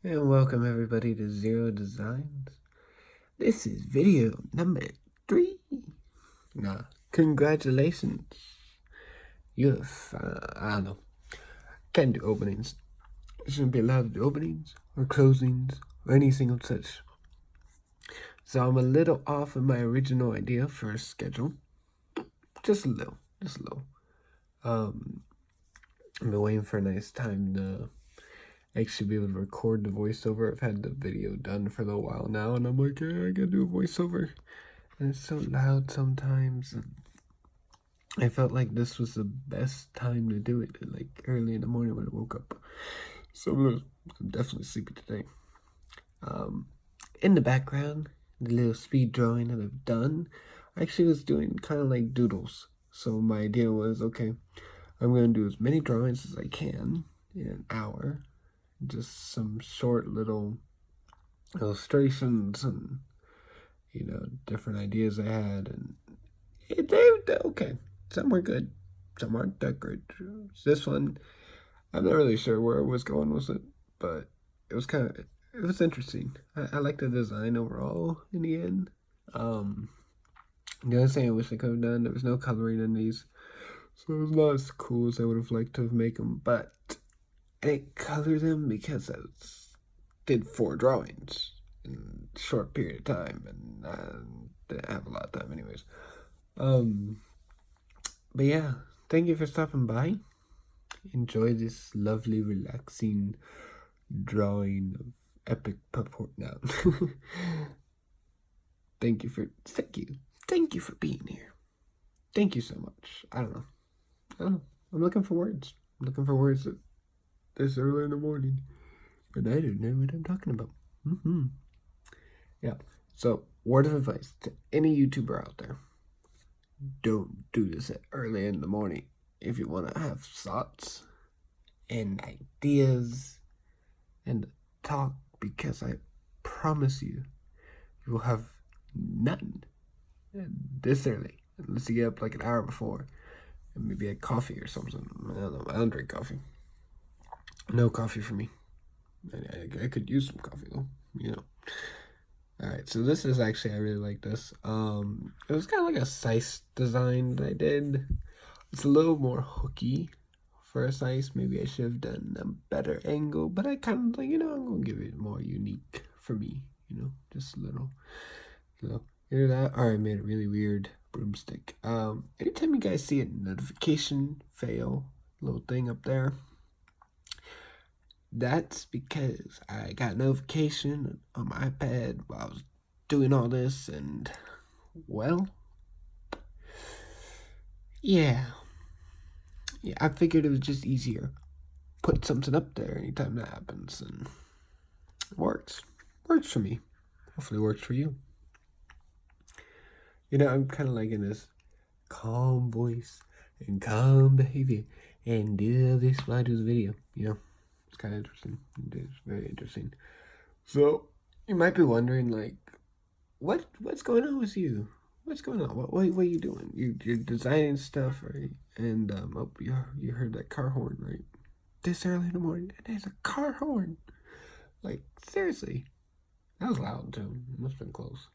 And welcome everybody to Zero Designs. This is video number 3. Nah, congratulations. You have, I don't know, can't do openings. You shouldn't be allowed to do openings or closings or anything of such. So I'm a little off of my original idea for a schedule. Just a little. I've been waiting for a nice time to actually be able to record the voiceover. I've had the video done for a little while now, and I'm like, yeah, I gotta do a voiceover. And it's so loud sometimes, and I felt like this was the best time to do it, like early in the morning when I woke up. So I'm definitely sleepy today. In the background, the little speed drawing that I've done, I actually was doing kind of like doodles. So my idea was, okay, I'm going to do as many drawings as I can in an hour. Just some short little illustrations and, different ideas I had. And they're okay. Some were good. Some aren't that good. This one, I'm not really sure where I was going with it, but it was interesting. I like the design overall in the end. The other thing I wish I could have done, there was no coloring in these, so it was not as cool as I would have liked to have made them, but I didn't color them because I did 4 drawings in a short period of time, and I didn't have a lot of time anyways. But yeah, thank you for stopping by. Enjoy this lovely, relaxing drawing of epic purport now. Thank you for being here. Thank you so much. I don't know. I'm looking for words. I'm looking for words at this early in the morning, but I don't know what I'm talking about. Yeah. So, word of advice to any YouTuber out there: don't do this at early in the morning if you want to have thoughts and ideas and talk, because I promise you will have none this early unless you get up like an hour before and maybe a coffee or something. I don't know. I don't drink coffee. No coffee for me. I could use some coffee though. Alright, so this is actually, I really like this. It was kind of like a size design that I did. It's a little more hooky for a size. Maybe I should have done a better angle, but I kind of like, I'm going to give it more unique for me, just a little. Hear that? Alright, I made a really weird broomstick. Anytime you guys see a notification fail, little thing up there, that's because I got a notification on my iPad while I was doing all this, and, well, yeah, I figured it was just easier. Put something up there anytime that happens, and it works. Works for me. Hopefully it works for you. I'm kind of like in this calm voice and calm behavior and do this while I do the video, It's kind of interesting. It's very interesting. So, you might be wondering, like, what's going on with you? What's going on? What are you doing? You're designing stuff, right? And, you heard that car horn, right? This early in the morning, and there's a car horn. Like, seriously. That was loud, too. It must have been close.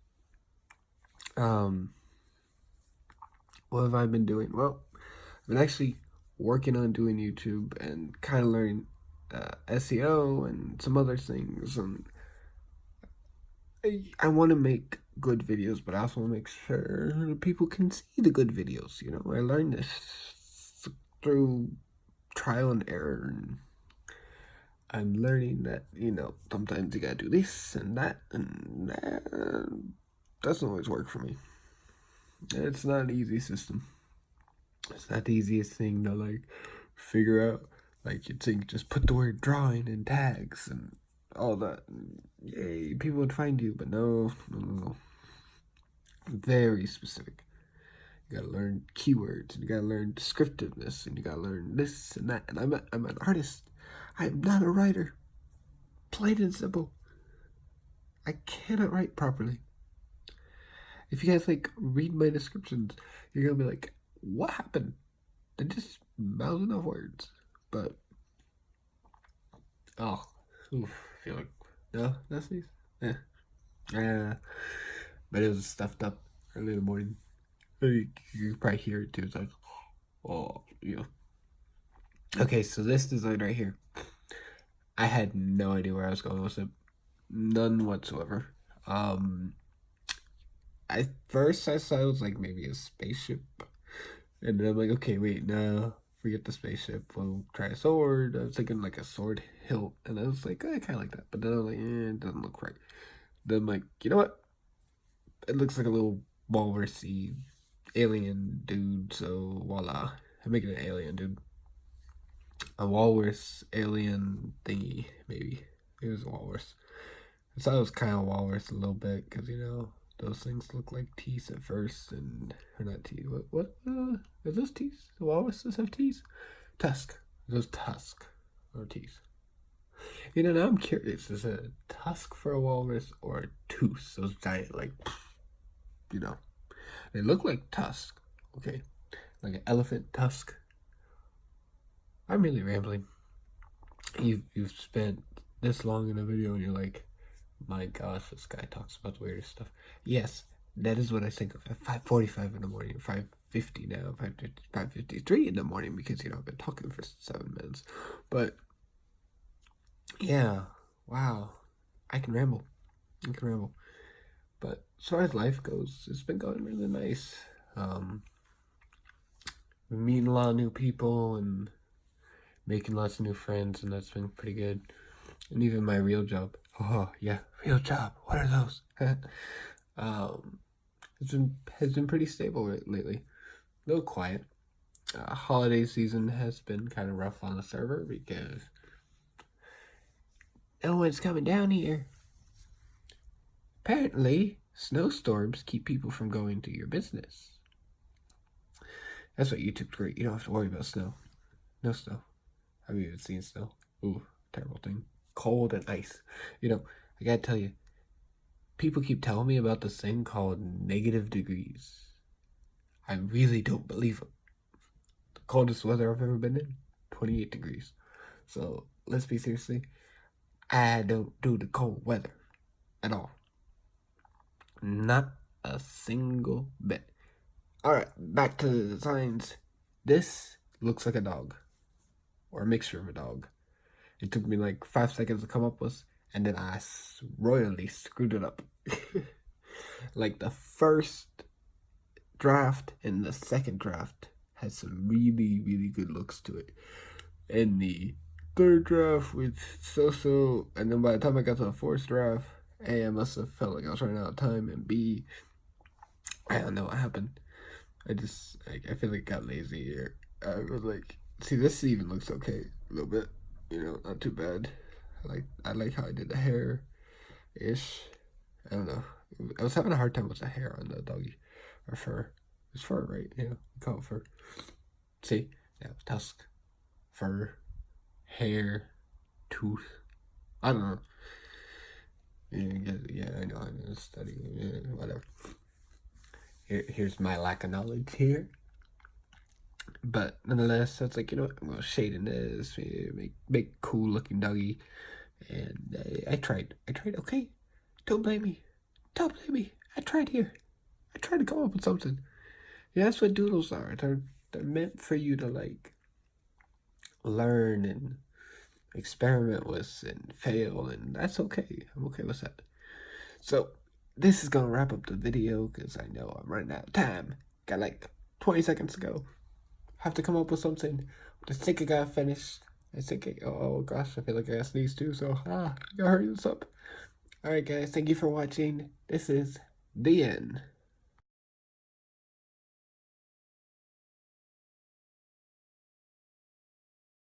What have I been doing? Well, I've been actually working on doing YouTube and kind of learning SEO and some other things, and I want to make good videos, but I also want to make sure that people can see the good videos. I learned this through trial and error, and I'm learning that sometimes you gotta do this and that, and that doesn't always work for me. It's not an easy system. It's not the easiest thing to like figure out. Like, you'd think just put the word drawing in tags and all that, and yay, people would find you. But no. Very specific. You gotta learn keywords, and you gotta learn descriptiveness, and you gotta learn this and that. And I'm an artist. I'm not a writer. Plain and simple. I cannot write properly. If you guys like read my descriptions, you're gonna be like, what happened? I just mouthed enough words. But I feel like No, no sneeze. Yeah. Yeah. But it was stuffed up early in the morning. You can probably hear it too. It's like, oh, you know. Okay, so this design right here, I had no idea where I was going with it. None whatsoever. At first I thought it was like maybe a spaceship. And then I'm like, okay, wait, no, forget the spaceship. We'll try a sword. I was thinking like a sword hilt. And I was like, I kind of like that. But then I was like, it doesn't look right. Then I'm like, you know what? It looks like a little walrusy alien dude. So voila. I'm making an alien dude. A walrus alien thingy, maybe. It was a walrus. I thought it was kind of walrus a little bit because, you know, those things look like teeth at first, and or not teeth. What? Are those teeth? The walruses have teeth. Tusk. Are those tusk or teeth? You know, now I'm curious. Is it a tusk for a walrus or a tooth? Those giant, like, you know, they look like tusk. Okay, like an elephant tusk. I'm really rambling. You've spent this long in a video, and you're like, my gosh, this guy talks about the weirdest stuff. Yes, that is what I think of at 5:45 in the morning, 5:50 now, 5:53 in the morning, because, you know, I've been talking for 7 minutes. But, yeah, wow, I can ramble. But as far as life goes, it's been going really nice. Been meeting a lot of new people and making lots of new friends, and that's been pretty good. And even my real job. Oh yeah, real job. What are those? Has been pretty stable lately. A little quiet. Holiday season has been kind of rough on the server because no one's coming down here. Apparently, snowstorms keep people from going to your business. That's what YouTube's great. You don't have to worry about snow. No snow. I haven't even seen snow. Ooh, terrible thing. Cold and ice. You know, I gotta tell you, people keep telling me about this thing called negative degrees. I really don't believe them. The coldest weather I've ever been in, 28 degrees. So let's be seriously, I don't do the cold weather at all. Not a single bit. Alright, back to the designs. This looks like a dog, or a mixture of a dog. It took me like 5 seconds to come up with, and then I royally screwed it up. Like the first draft and the second draft had some really, really good looks to it. And the third draft was so, and then by the time I got to the fourth draft, A, I must have felt like I was running out of time, and B, I don't know what happened. I feel like I got lazy here. I was like, see, this even looks okay a little bit. You know, not too bad. I like how I did the hair ish. I don't know. I was having a hard time with the hair on the doggy or fur. It's fur, right? Yeah, we call it fur. See, yeah, tusk, fur, hair, tooth. I don't know. Yeah, I know. I'm studying. Yeah, whatever. Here's my lack of knowledge here. But nonetheless, that's like, you know what, I'm gonna shade in this, make cool looking doggy. And I tried, okay? Don't blame me. I tried here. I tried to come up with something. Yeah, that's what doodles are. They're meant for you to like learn and experiment with and fail, and that's okay. I'm okay with that. So this is gonna wrap up the video because I know I'm running out of time. Got like 20 seconds to go. Have to come up with something. I think I got finished. Oh gosh, I feel like I got sneeze too, so gotta hurry this up. Alright guys, thank you for watching. This is the end.